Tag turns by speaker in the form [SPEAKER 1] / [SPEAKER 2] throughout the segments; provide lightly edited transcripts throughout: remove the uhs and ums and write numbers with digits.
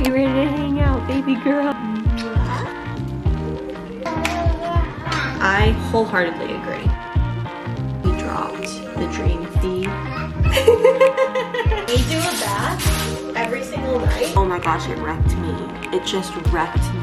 [SPEAKER 1] You ready to hang out, baby girl? I wholeheartedly agree. We dropped the dream feed. We do a bath every single night. Oh my gosh, it wrecked me. It just wrecked me.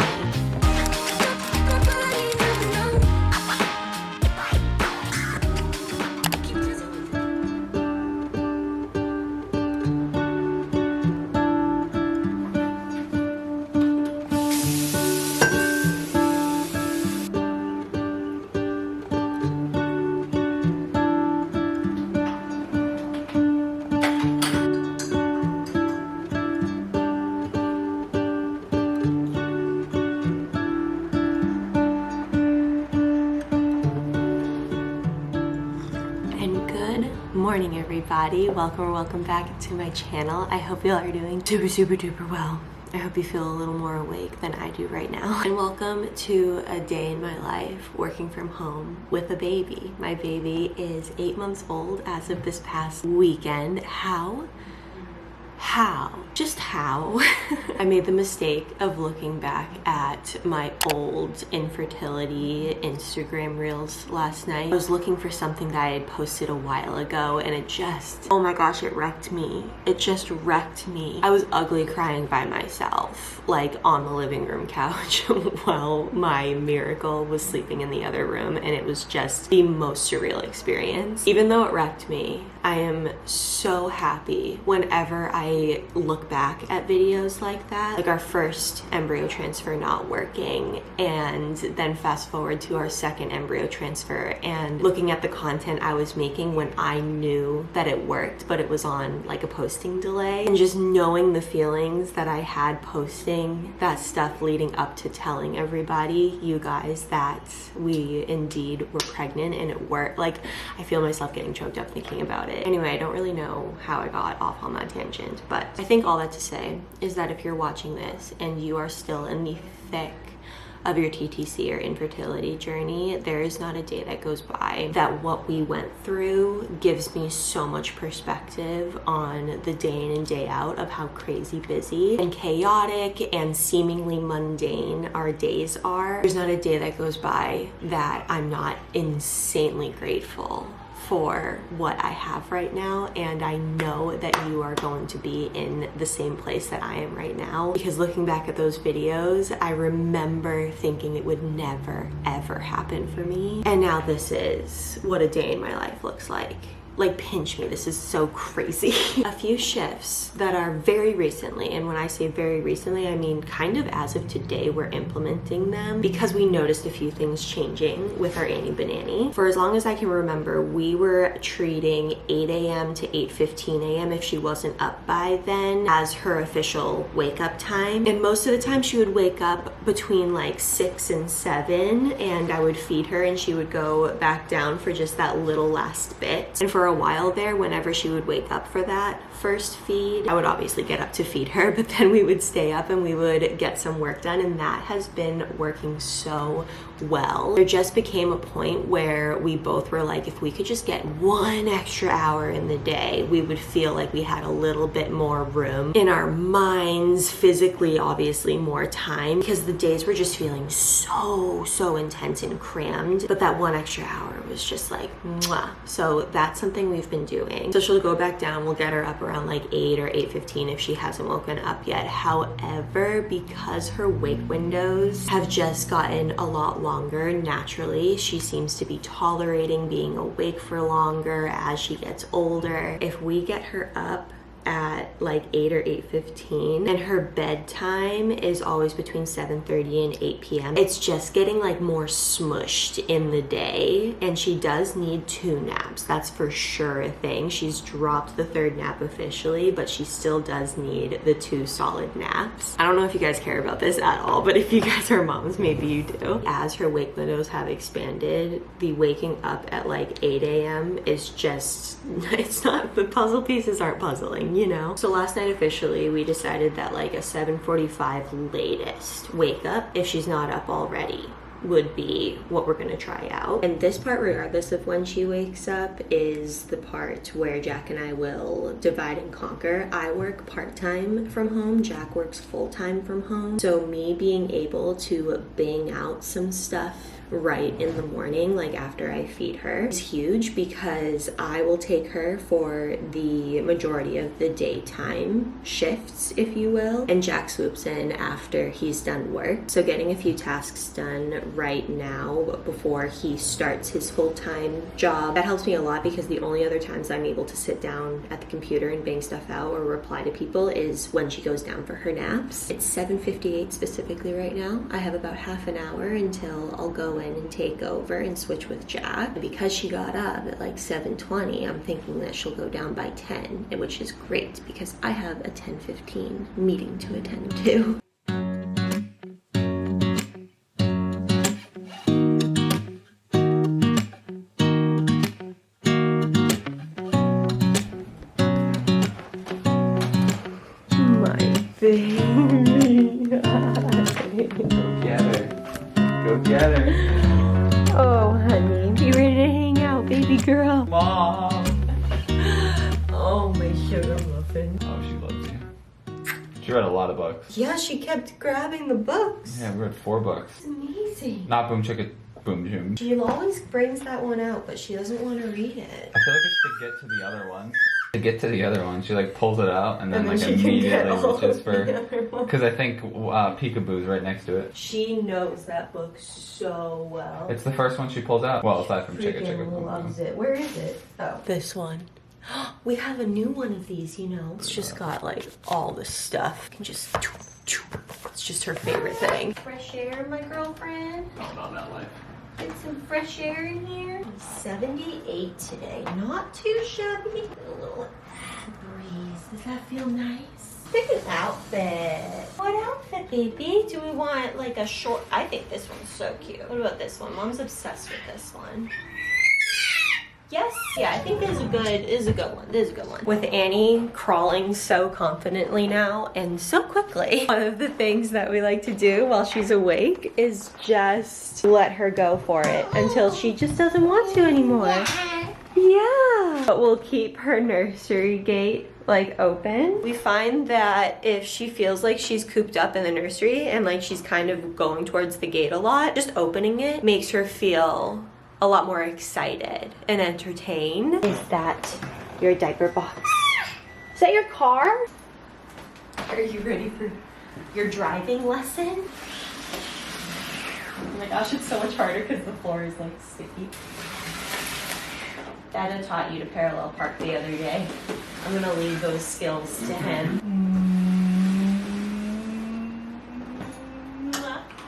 [SPEAKER 1] Morning everybody, welcome back to my channel. I hope y'all are doing super duper well. I hope you feel a little more awake than I do right now. And welcome to a day in my life working from home with a baby. My baby is 8 months old as of this past weekend. How? Just how? I made the mistake of looking back at my old infertility Instagram reels last night. I was looking for something that I had posted a while ago and it just, oh my gosh, it wrecked me. It just wrecked me. I was ugly crying by myself, like on the living room couch while my miracle was sleeping in the other room, and it was just the most surreal experience. Even though it wrecked me, I am so happy whenever I look back at videos like that, like our first embryo transfer not working, and then fast forward to our second embryo transfer and looking at the content I was making when I knew that it worked, but it was on like a posting delay, and just knowing the feelings that I had posting that stuff leading up to telling everybody, you guys, that we indeed were pregnant and it worked. Like, I feel myself getting choked up thinking about it. Anyway, I don't really know how I got off on that tangent, but I think all that to say is that if you're watching this and you are still in the thick of your TTC or infertility journey, there is not a day that goes by that what we went through gives me so much perspective on the day in and day out of how crazy busy and chaotic and seemingly mundane our days are. There's not a day that goes by that I'm not insanely grateful for what I have right now, and I know that you are going to be in the same place that I am right now, because looking back at those videos, I remember thinking it would never ever happen for me, and now this is what a day in my life looks like. Like, pinch me, this is so crazy. A few shifts that are very recently, and when I say very recently, I mean kind of as of today, we're implementing them because we noticed a few things changing with our Annie Banani. For as long as I can remember, we were treating 8 a.m. to 8:15 a.m. if she wasn't up by then as her official wake up time. And most of the time she would wake up between like 6 and 7, and I would feed her and she would go back down for just that little last bit. And for a while there, whenever she would wake up for that first feed, I would obviously get up to feed her, but then we would stay up and we would get some work done, and that has been working so well. There just became a point where we both were like, if we could just get 1 extra hour in the day, we would feel like we had a little bit more room in our minds, physically obviously more time, because the days were just feeling so intense and crammed, but that 1 extra hour was just like mwah. So that's something we've been doing. So she'll go back down, we'll get her up around like 8 or 8:15 if she hasn't woken up yet. However, because her wake windows have just gotten a lot longer naturally, she seems to be tolerating being awake for longer as she gets older. If we get her up at like 8 or 8:15 and her bedtime is always between 7:30 and 8 p.m. It's just getting like more smushed in the day, and she does need 2 naps. That's for sure a thing. She's dropped the 3rd nap officially, but she still does need the 2 solid naps. I don't know if you guys care about this at all, but if you guys are moms, maybe you do. As her wake windows have expanded, the waking up at like 8 a.m. is just, it's not, the puzzle pieces aren't puzzling, you know? So last night officially we decided that like a 7:45 latest wake up if she's not up already would be what we're gonna try out. And this part, regardless of when she wakes up, is the part where Jack and I will divide and conquer. I work part-time from home, Jack works full-time from home. So me being able to bang out some stuff right in the morning, like after I feed her, is huge, because I will take her for the majority of the daytime shifts, if you will, and Jack swoops in after he's done work. So getting a few tasks done right now before he starts his full-time job, that helps me a lot, because the only other times I'm able to sit down at the computer and bang stuff out or reply to people is when she goes down for her naps. It's 7:58 specifically right now. I have about half an hour until I'll go in and take over and switch with Jack. Because she got up at like 7:20, I'm thinking that she'll go down by 10, which is great because I have a 10:15 meeting to attend to. My baby.
[SPEAKER 2] Go get her. Go get her.
[SPEAKER 1] Oh, honey. You ready to hang out, baby girl?
[SPEAKER 2] Mom.
[SPEAKER 1] Oh, my sugar muffin.
[SPEAKER 2] Oh, she loves you. She read a lot of books.
[SPEAKER 1] Yeah, she kept grabbing the books.
[SPEAKER 2] Yeah, we read 4 books.
[SPEAKER 1] It's amazing.
[SPEAKER 2] Not Boom Chicka Boom Joom.
[SPEAKER 1] She always brings that one out, but she doesn't want to read it.
[SPEAKER 2] I feel like it's to get to the other ones. To get to the other one, she like pulls it out and then like
[SPEAKER 1] she can get
[SPEAKER 2] immediately
[SPEAKER 1] all
[SPEAKER 2] reaches
[SPEAKER 1] of
[SPEAKER 2] for.
[SPEAKER 1] the other ones.
[SPEAKER 2] Because I think Peekaboo's right next to it.
[SPEAKER 1] She knows that book so well.
[SPEAKER 2] It's the first one she pulls out. Well, aside from Chicka Chicka
[SPEAKER 1] Freaking
[SPEAKER 2] Boom
[SPEAKER 1] loves
[SPEAKER 2] Boom.
[SPEAKER 1] it. Where is it? Oh, this one. We have a new one of these, you know. It's just got like all the stuff. You can just. It's just her favorite thing. Fresh air, my girlfriend.
[SPEAKER 2] Oh, not that life.
[SPEAKER 1] Get some fresh air in here. 78 today. Not too shabby. A little breeze. Does that feel nice? Pick an outfit. What outfit, baby? Do we want like a short? I think this one's so cute. What about this one? Mom's obsessed with this one. Yes, yeah, I think this is a good one. This is a good one. With Annie crawling so confidently now and so quickly, one of the things that we like to do while she's awake is just let her go for it until she just doesn't want to anymore. Yeah. But we'll keep her nursery gate like open. We find that if she feels like she's cooped up in the nursery and like she's kind of going towards the gate a lot, just opening it makes her feel a lot more excited and entertained. Is that your diaper box? Is that your car? Are you ready for your driving lesson? Oh my gosh, it's so much harder because the floor is like sticky. Dada taught you to parallel park the other day. I'm gonna leave those skills to him.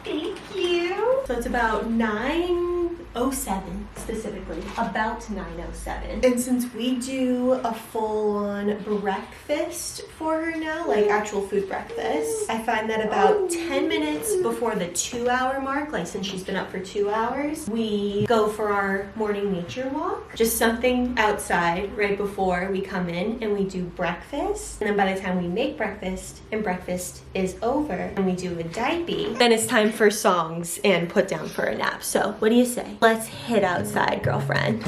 [SPEAKER 1] Thank you. So it's about 9:07 specifically, about 9:07. And since we do a full-on breakfast for her now, like actual food breakfast, I find that about 10 minutes before the 2-hour mark, like since she's been up for 2 hours, we go for our morning nature walk. Just something outside right before we come in and we do breakfast. And then by the time we make breakfast and breakfast is over and we do a diaper, then it's time for songs and put down for a nap. So what do you say? Let's hit outside, girlfriend.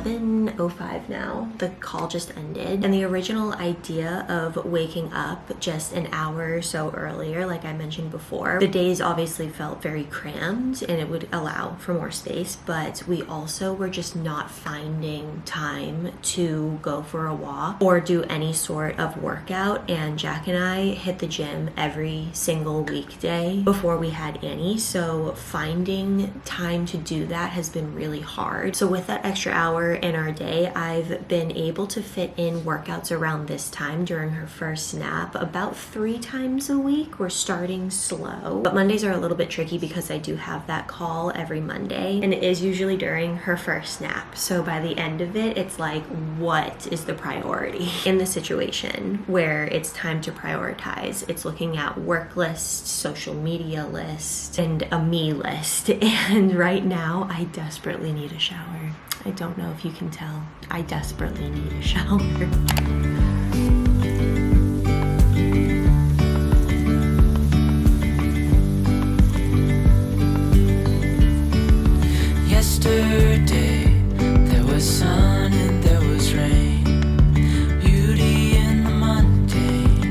[SPEAKER 1] 11:05 now. The call just ended, and the original idea of waking up just an hour or so earlier, like I mentioned before, the days obviously felt very crammed and it would allow for more space, but we also were just not finding time to go for a walk or do any sort of workout. And Jack and I hit the gym every single weekday before we had Annie, so finding time to do that has been really hard. So with that extra hour in our day, I've been able to fit in workouts around this time during her first nap about 3 times a week. We're starting slow, but Mondays are a little bit tricky because I do have that call every Monday, and it is usually during her first nap. So by the end of it, it's like, what is the priority in the situation where it's time to prioritize? It's looking at work lists, social media lists, and a me list. And right now, I desperately need a shower. I don't know if you can tell. I desperately need a shower.
[SPEAKER 3] Yesterday, there was sun and there was rain, beauty in the mundane.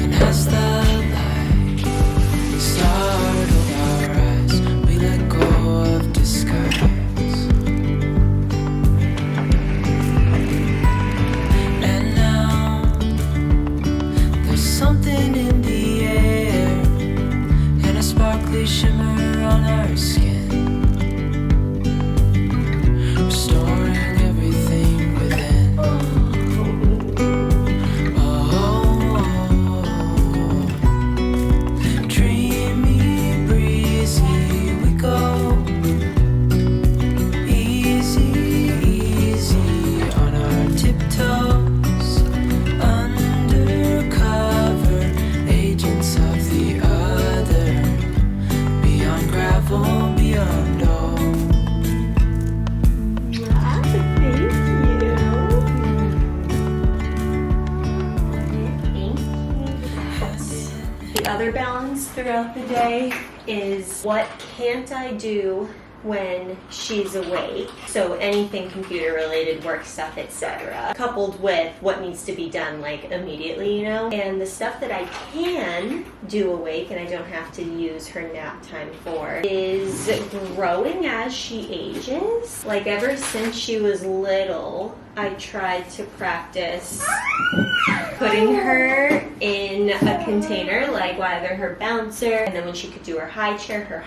[SPEAKER 3] And as the light startled our eyes, we let go of disguise. And now there's something in the air and a sparkly shimmer on our skin, restoring everything within. Dreamy, breezy, we go. Easy, easy on our tiptoes, undercover agents of the other. Beyond gravel, beyond all.
[SPEAKER 1] The other balance throughout the day is what can't I do when she's awake, so anything computer related, work stuff, etc., coupled with what needs to be done like immediately, you know. And the stuff that I can do awake and I don't have to use her nap time for is growing as she ages. Like ever since she was little, I tried to practice putting her in a container, like either her bouncer, and then when she could do her high chair,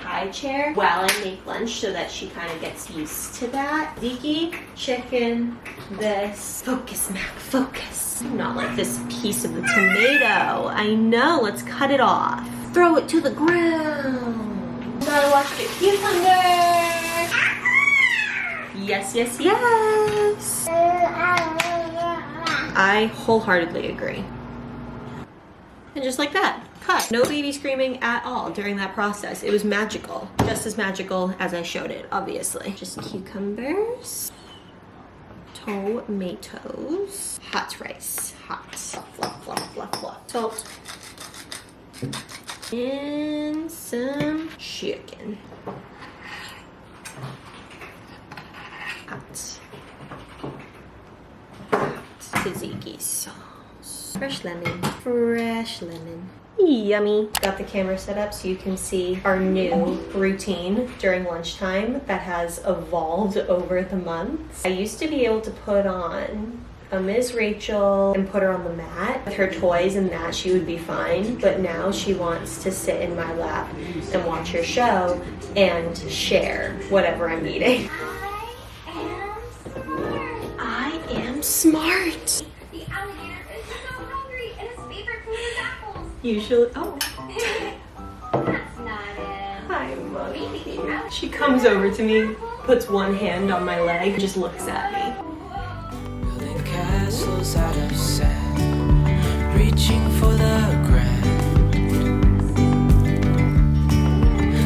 [SPEAKER 1] while I make lunch, so that she kind of gets used to that. Zeke, chicken, this. Focus, Mac, focus. Not like this piece of the tomato. I know, let's cut it off. Throw it to the ground. Gotta watch the cucumber. Yes, yes, yes. I wholeheartedly agree. And just like that, cut. No baby screaming at all during that process. It was magical. Just as magical as I showed it, obviously. Just cucumbers, tomatoes, hot rice, hot, fluff, fluff, fluff, fluff, fluff, salt, and some chicken. Hot. Tzatziki sauce. Fresh lemon. Fresh lemon. Yummy. Got the camera set up so you can see our new routine during lunchtime that has evolved over the months. I used to be able to put on a Ms. Rachel and put her on the mat with her toys and that she would be fine, but now she wants to sit in my lap and watch her show and share whatever I'm eating. I am smart.
[SPEAKER 4] The alligator is so hungry and his favorite food is apples.
[SPEAKER 1] Usually, oh.
[SPEAKER 4] That's not it.
[SPEAKER 1] Hi, Mommy. She comes over to me, puts one hand on my leg, just looks at me.
[SPEAKER 3] Building castles out of sand, reaching for the grand.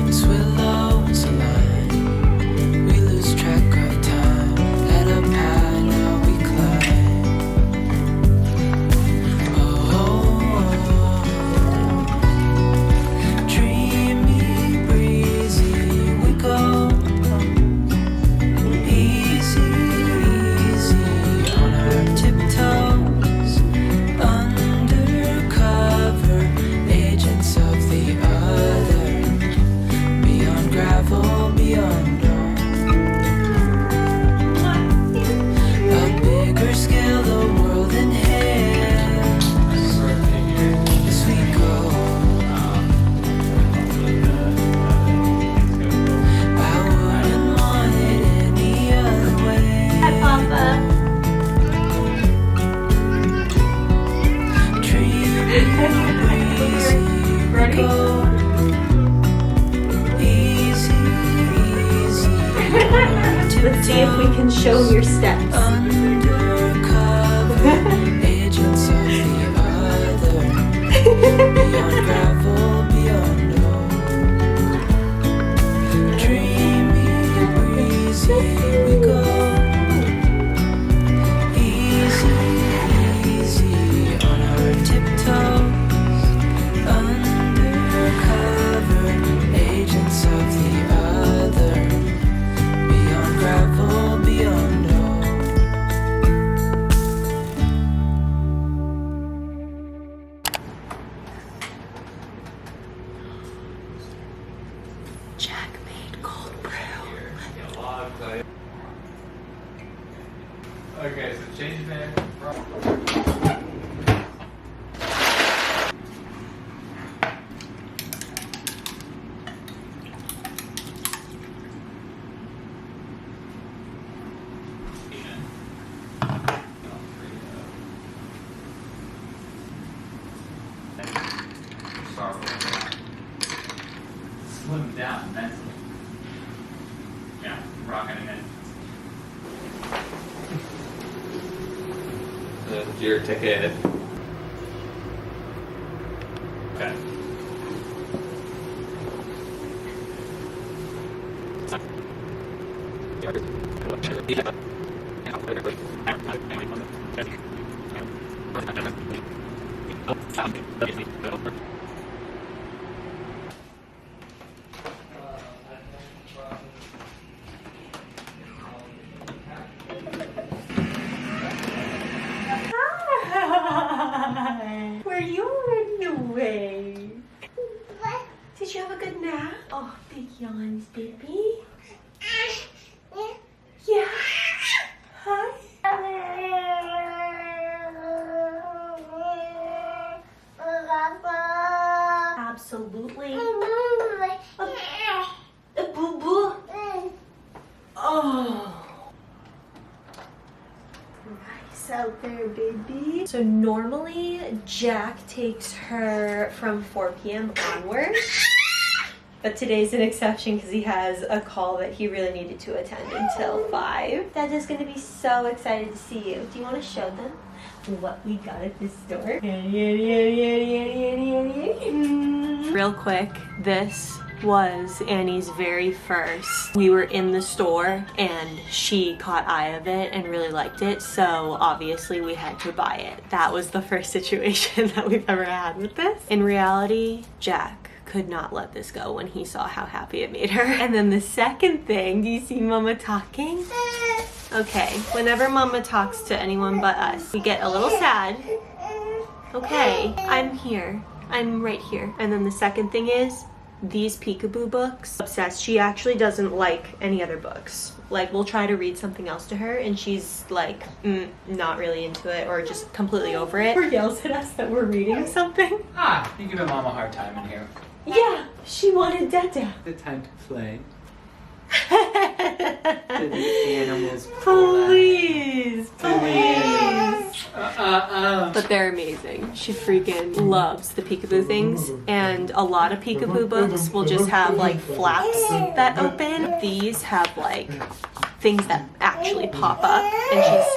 [SPEAKER 3] As willows align, we lose track of time. Head up high, now we climb. Dreamy, breezy, we go.
[SPEAKER 1] and show them your steps.
[SPEAKER 3] Undercover agents of the other. Beyond gravel, beyond no. Dreamy, breezy, we go. Easy, easy on our tiptoes. Undercover agents of the other. Beyond gravel, beyond no.
[SPEAKER 1] Jack made cold brew.
[SPEAKER 2] Okay, so change name from. Slim down immensely. Yeah, rocking it in. Your ticket. Okay.
[SPEAKER 1] Hi. Were you already awake? Did you have a good nap? Oh, big yawns, baby. Yeah. Hi. Absolutely. Boo boo. Oh. Nice out there, baby. So normally Jack takes her from 4 p.m. onward. But today's an exception because he has a call that he really needed to attend until 5. Dada's gonna be so excited to see you. Do you want to show them what we got at the store? Real quick, this was Annie's very first. We were in the store and she caught eye of it and really liked it, so obviously we had to buy it. That was the first situation that we've ever had with this. In reality, Jack could not let this go when he saw how happy it made her. And then the second thing, do you see Mama talking? Okay, whenever Mama talks to anyone but us, we get a little sad. Okay, I'm here. I'm right here. And then the second thing is these peekaboo books. Obsessed. She actually doesn't like any other books. Like, we'll try to read something else to her and she's like, not really into it or just completely over it. Or yells at us that we're reading something.
[SPEAKER 2] Ah, you giving Mom a hard time in here.
[SPEAKER 1] Yeah, she wanted Dada.
[SPEAKER 2] The time to play. To the animals play.
[SPEAKER 1] Please, please. But they're amazing. She freaking loves the peekaboo things, and a lot of peekaboo books will just have like flaps that open. These have like things that actually pop up, and she's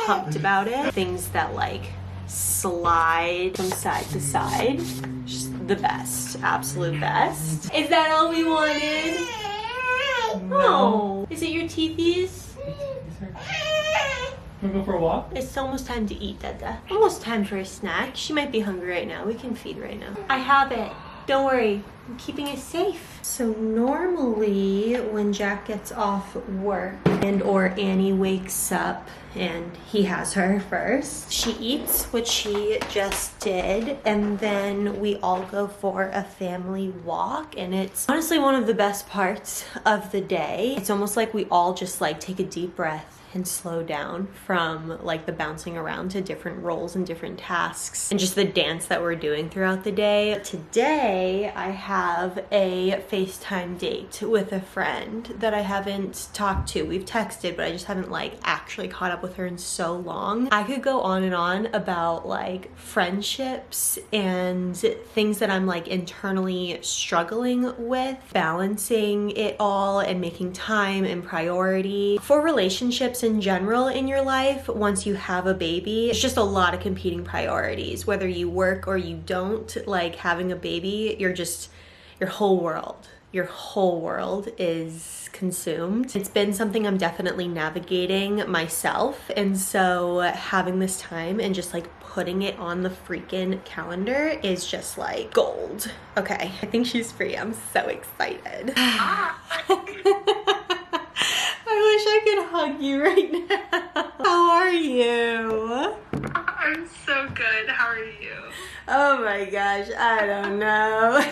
[SPEAKER 1] pumped about it. Things that like slide from side to side. Just the best, absolute best. Is that all we wanted? No. Is it your teethies?
[SPEAKER 2] Wanna go for a walk?
[SPEAKER 1] It's almost time to eat, Dada. Almost time for a snack. She might be hungry right now. We can feed right now. I have it. Don't worry. I'm keeping it safe. So normally when Jack gets off work and or Annie wakes up and he has her first, she eats, which she just did, and then we all go for a family walk, and it's honestly one of the best parts of the day. It's almost like we all just like take a deep breath and slow down from like the bouncing around to different roles and different tasks and just the dance that we're doing throughout the day. Today I have a FaceTime date with a friend that I haven't talked to. We've texted, but I just haven't like actually caught up with her in so long. I could go on and on about like friendships and things that I'm like internally struggling with, balancing it all and making time and priority. For relationships relationships in general in your life, once you have a baby, it's just a lot of competing priorities. Whether you work or you don't, like having a baby, your whole world is consumed. It's been something I'm definitely navigating myself, and so having this time and just like putting it on the freaking calendar is just like gold. Okay, I think she's free. I'm so excited. I wish I could hug you right now. How are you?
[SPEAKER 5] I'm so good. How are you?
[SPEAKER 1] Oh my gosh, I don't know.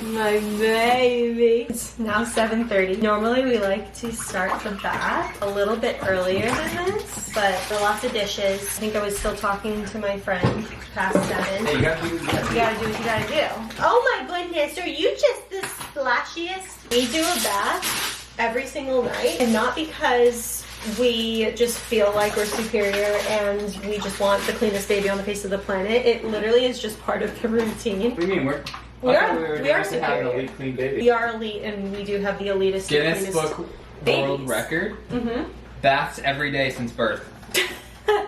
[SPEAKER 1] My baby. It's now 7:30. Normally we like to start the bath a little bit earlier than this, but there are lots of dishes. I think I was still talking to my friend past 7.
[SPEAKER 2] Hey, you gotta do
[SPEAKER 1] You gotta do what you gotta do. Oh my goodness, are you just the splashiest? We do a bath every single night, and not because we just feel like we're superior and we just want the cleanest baby on the face of the planet. It literally is just part of the routine.
[SPEAKER 2] What do you mean?
[SPEAKER 1] We are
[SPEAKER 2] supposed to have an
[SPEAKER 1] superior.
[SPEAKER 2] elite clean baby.
[SPEAKER 1] We are elite, and we do have the elitist
[SPEAKER 2] Guinness
[SPEAKER 1] cleanest
[SPEAKER 2] Book
[SPEAKER 1] babies.
[SPEAKER 2] World Record.
[SPEAKER 1] Mm-hmm.
[SPEAKER 2] Baths every day since birth.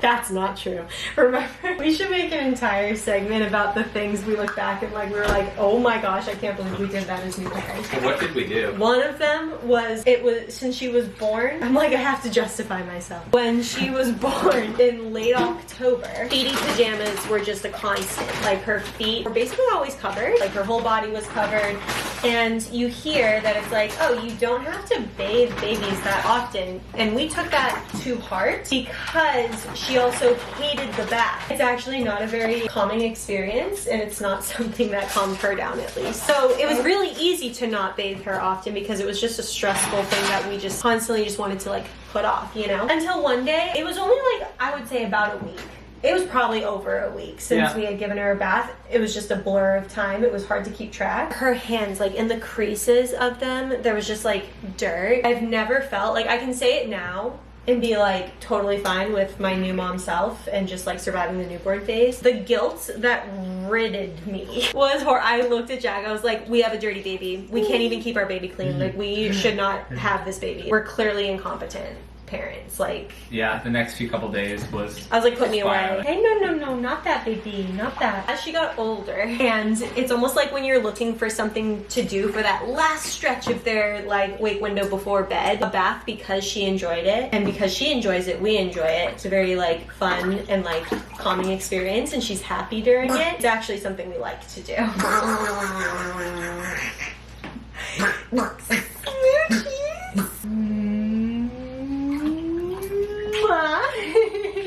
[SPEAKER 1] That's not true. Remember, we should make an entire segment about the things we look back and like we were like, oh my gosh, I can't believe we did that as new parents.
[SPEAKER 2] Well, what did we do?
[SPEAKER 1] One of them was, it was since she was born, I'm like, I have to justify myself. When she was born in late October, feety pajamas were just a constant. Like her feet were basically always covered, like her whole body was covered. And you hear that it's like, oh, you don't have to bathe babies that often. And we took that to heart because she also hated the bath. It's actually not a very calming experience, and it's not something that calmed her down, at least. So it was really easy to not bathe her often because it was just a stressful thing that we just constantly just wanted to like put off, you know? Until one day, it was only like, I would say about a week. It was probably over a week since we had given her a bath. It was just a blur of time. It was hard to keep track. Her hands, like in the creases of them, there was just like dirt. I've never felt, like I can say it now and be like totally fine with my new mom self and just like surviving the newborn phase. The guilt that ridded me was horrible. I looked at Jack, I was like, we have a dirty baby. We can't even keep our baby clean. Like we should not have this baby. We're clearly incompetent parents. Like,
[SPEAKER 2] Yeah, the next few couple days was.
[SPEAKER 1] I was like, put me away.
[SPEAKER 2] Spiraling.
[SPEAKER 1] Hey, no, not that baby, not that. As she got older, and it's almost like when you're looking for something to do for that last stretch of their like wake window before bed, a bath, because she enjoyed it, and because she enjoys it, we enjoy it. It's a very like fun and like calming experience, and she's happy during it. It's actually something we like to do.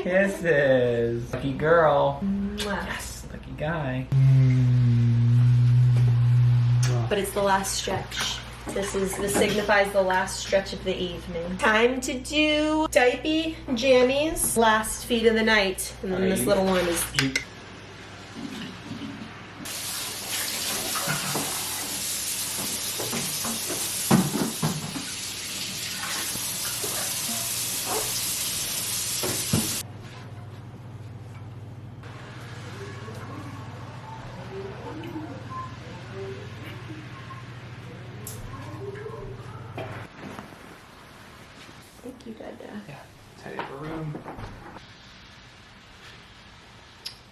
[SPEAKER 2] Kisses. Lucky girl.
[SPEAKER 1] Mwah.
[SPEAKER 2] Yes, lucky guy.
[SPEAKER 1] But it's the last stretch. This signifies the last stretch of the evening. Time to do diaper jammies. Last feed of the night. And then this little one is. Thank you, Dada.
[SPEAKER 2] Yeah, tidy up a room.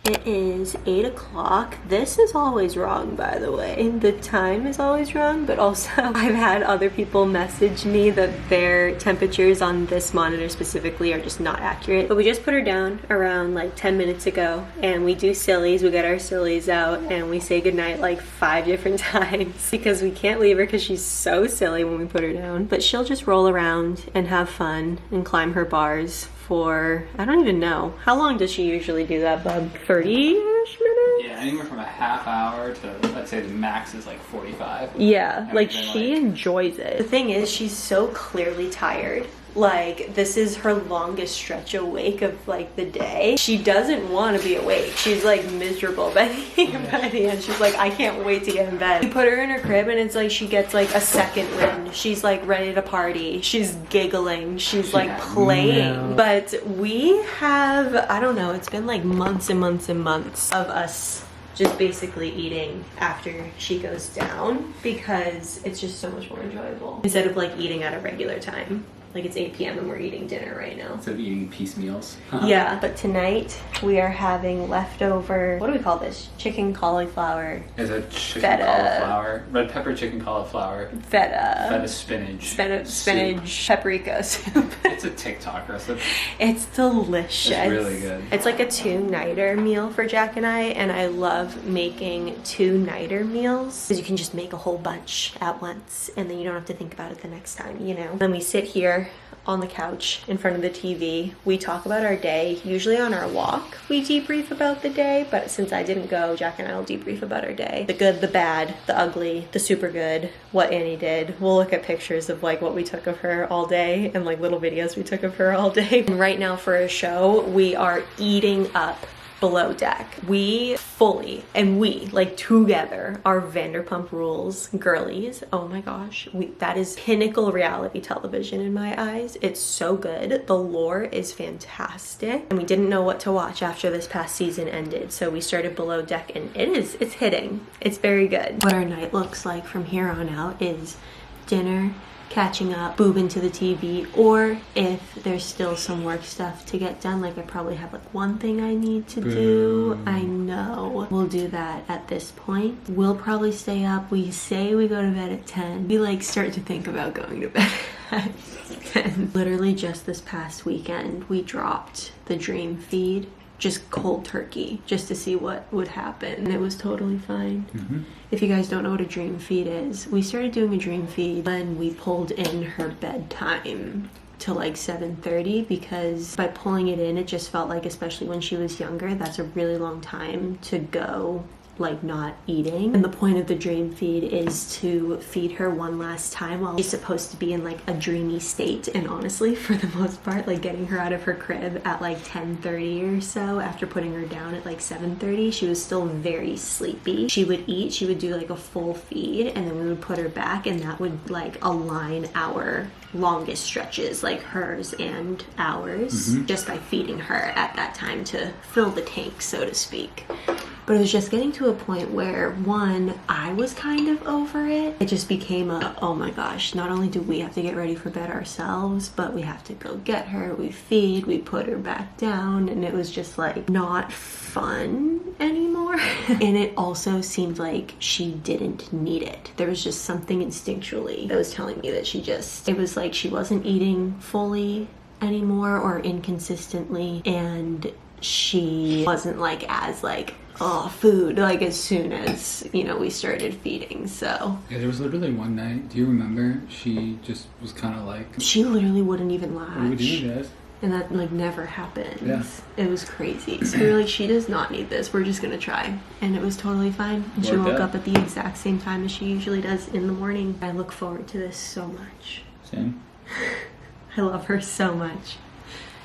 [SPEAKER 1] It is 8 o'clock. This is always wrong, by the way. The time is always wrong, but also I've had other people message me that their temperatures on this monitor specifically are just not accurate. But we just put her down around like 10 minutes ago, and we do sillies. We get our sillies out and we say goodnight like 5 different times because we can't leave her because she's so silly when we put her down. But she'll just roll around and have fun and climb her bars for, I don't even know. How long does she usually do that, bub? 30-ish minutes?
[SPEAKER 2] Yeah, anywhere from a half hour to, let's say the max is like 45.
[SPEAKER 1] Yeah,
[SPEAKER 2] And
[SPEAKER 1] like
[SPEAKER 2] then,
[SPEAKER 1] she enjoys it. The thing is, she's so clearly tired. Like, this is her longest stretch awake of like the day. She doesn't want to be awake. She's like miserable by the end. She's like, I can't wait to get in bed. We put her in her crib and it's like she gets like a second wind. She's like ready to party. She's giggling. She's like playing. But we have, I don't know, it's been like months and months and months of us just basically eating after she goes down because it's just so much more enjoyable instead of like eating at a regular time. Like it's 8 p.m. and we're eating dinner right now.
[SPEAKER 6] Instead of eating piecemeals.
[SPEAKER 1] Yeah, but tonight we are having leftover, what do we call this? Chicken cauliflower.
[SPEAKER 6] Is it chicken
[SPEAKER 1] Feta.
[SPEAKER 6] cauliflower? Red pepper chicken cauliflower.
[SPEAKER 1] Feta
[SPEAKER 6] Spinach.
[SPEAKER 1] Spinach paprika soup.
[SPEAKER 6] It's a TikTok recipe.
[SPEAKER 1] It's delicious.
[SPEAKER 6] It's really good.
[SPEAKER 1] It's like a 2-nighter meal for Jack and I love making 2-nighter meals because you can just make a whole bunch at once and then you don't have to think about it the next time, you know? Then we sit here on the couch in front of the TV. We talk about our day. Usually on our walk, we debrief about the day, but since I didn't go, Jack and I will debrief about our day. The good, the bad, the ugly, the super good, what Annie did. We'll look at pictures of like what we took of her all day and like little videos we took of her all day. And right now for a show, we are eating up Below Deck. We fully, and we, like together, are Vanderpump Rules girlies. Oh my gosh, that is pinnacle reality television in my eyes. It's so good. The lore is fantastic. And we didn't know what to watch after this past season ended. So we started Below Deck and it's hitting. It's very good. What our night looks like from here on out is dinner, catching up, boob into the TV, or if there's still some work stuff to get done, like I probably have like one thing I need to do. I know. We'll do that at this point. We'll probably stay up. We say we go to bed at 10. We like start to think about going to bed at 10. Literally just this past weekend, we dropped the dream feed. Just cold turkey, just to see what would happen. And it was totally fine. If you guys don't know what a dream feed is, we started doing a dream feed when we pulled in her bedtime to like 7:30 because by pulling it in, it just felt like, especially when she was younger, that's a really long time to go like not eating. And the point of the dream feed is to feed her one last time while she's supposed to be in like a dreamy state. And honestly, for the most part, like getting her out of her crib at like 10:30 or so, after putting her down at like 7:30, she was still very sleepy. She would eat, she would do like a full feed, and then we would put her back, and that would like align our longest stretches, like hers and ours, just by feeding her at that time to fill the tank, so to speak. But it was just getting to a point where, one, I was kind of over it. It just became a, oh my gosh, not only do we have to get ready for bed ourselves, but we have to go get her, we feed, we put her back down, and it was just like not fun anymore. And it also seemed like she didn't need it. There was just something instinctually that was telling me that it was like she wasn't eating fully anymore or inconsistently, and she wasn't like as like, oh, food, like as soon as, you know, we started feeding. So
[SPEAKER 6] Yeah, there was literally one night, do you remember? She just was kind of like,
[SPEAKER 1] she literally wouldn't even latch.
[SPEAKER 6] what do we do, guys?
[SPEAKER 1] And that like never happens.
[SPEAKER 6] Yeah.
[SPEAKER 1] It was crazy. So we were like, she does not need this. We're just gonna try. And it was totally fine. And she
[SPEAKER 6] Worked
[SPEAKER 1] woke
[SPEAKER 6] out.
[SPEAKER 1] up at the exact same time as she usually does in the morning. I look forward to this so much.
[SPEAKER 6] Same.
[SPEAKER 1] I love her so much.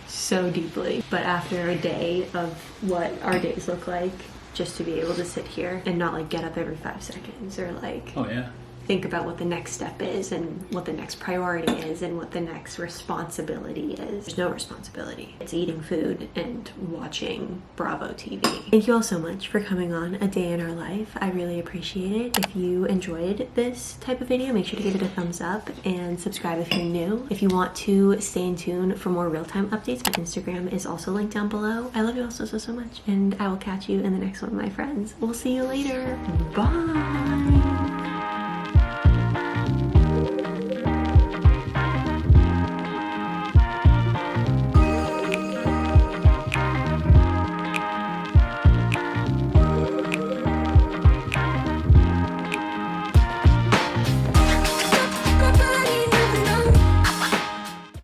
[SPEAKER 1] So deeply. But after a day of what our days look like, just to be able to sit here and not like get up every 5 seconds or like
[SPEAKER 6] Oh yeah.
[SPEAKER 1] think about what the next step is and what the next priority is and what the next responsibility is. There's no responsibility. It's eating food and watching Bravo TV. Thank you all so much for coming on A Day in Our Life. I really appreciate it. If you enjoyed this type of video, make sure to give it a thumbs up and subscribe if you're new. If you want to stay in tune for more real-time updates, my Instagram is also linked down below. I love you all so much, and I will catch you in the next one, my friends. We'll see you later. Bye.